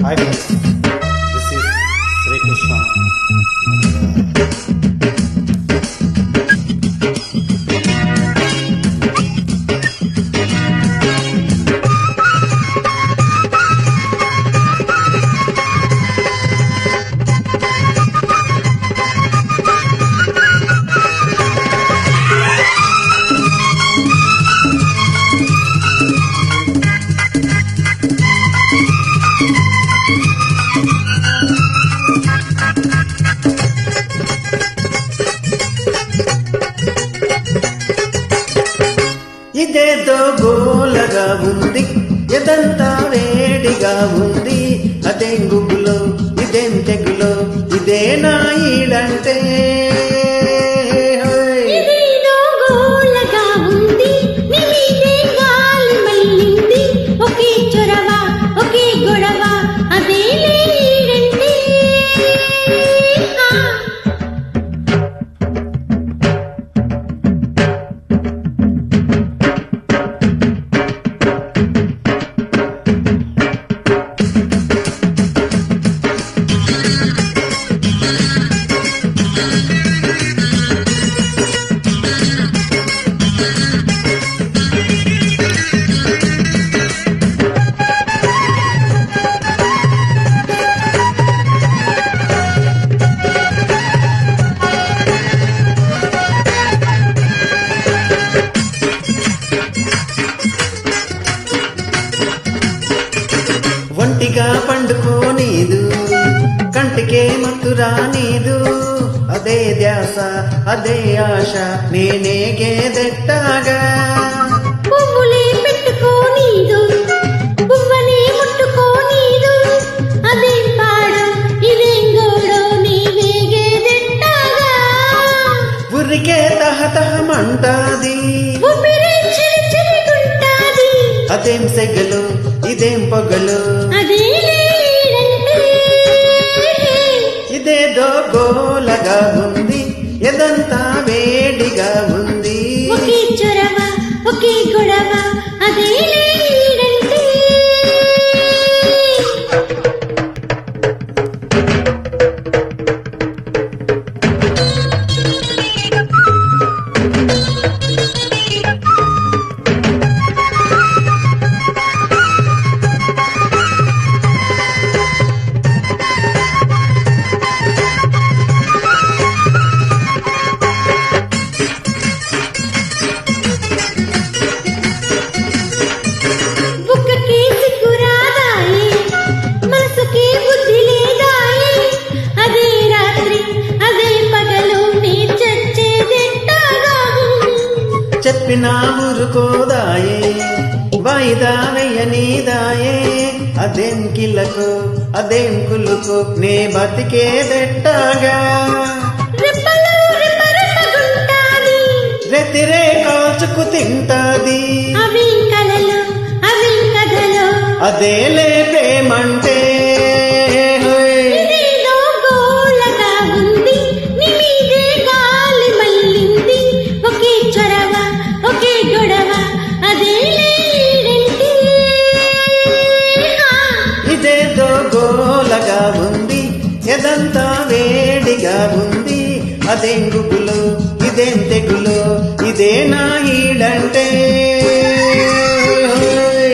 Hi friends, this is Sri Krishna. ఇదేదో గోలగా ఉంది, ఎదంతా వేడిగా ఉంది. అదేం గుబులో, ఇదేం తెగులో, ఇదే నా ఈడంటే. ఇదేదో గోలగా ఉంది, నీ మీదే గాలి మళ్ళింది. ఒకే చొరవ, ఒకే గొడవ, అదే ఈడంటే. ఒంటిగా పండుకోనీదు, కంటికే మత్తురా నీదు. అదే ధ్యాస, అదే ఆశ, నేనే గేదెట్టాగా. పువ్వులే పెట్టుకోనీదు, పువ్వనే ముట్టుకోనీదు. అదేం పాడో, ఇదేం గోడో, నీవే గేదెట్టాగా. ఉరికే తహతహమంటాది, ఊపిరే చిలి చిలిగుంటాది. అదేం సెగలు, ఇదేం పొగలు, అదే ఈడంటే. ఇదేదో గోలగా ఉంది, ఎదంతా వేడిగా ఉంది. ఒకే చొరవ, ఒకే గొడవ, అదే ఈడంటే. బుక్కకి సిగ్గు రాదాయే, మనసుకి బుద్ధి లేదాయే. అదే రాత్రి, అదే పగలు, నీ చచ్చేదెట్టాగా. చెప్పినా ఊరుకోదాయే, వాయిదా వెయ్యనీదాయే. అదేం కిలకు, అదేం కులుకు, నే బతికేదెట్టాగా. రెప్పలు రెప్పరెప్పగుంటాది, రెతిరే కాచుకు తింటాది. అవి కలలు, అవి కథలు. అదేలే ప్రేమంటే. ఇదేదో గోలగా ఉంది, నీ మీదే గాలి మళ్ళింది. ఒకే చొరవ, ఒకే గొడవ, అదే ఈడంటే. ఇదేదో గోలగా ఉంది, ఎదంతా వేడిగా ఉంది. అదేం గుబులు, ఇదేం తెగులు, ఇదే నా ఈడంటే.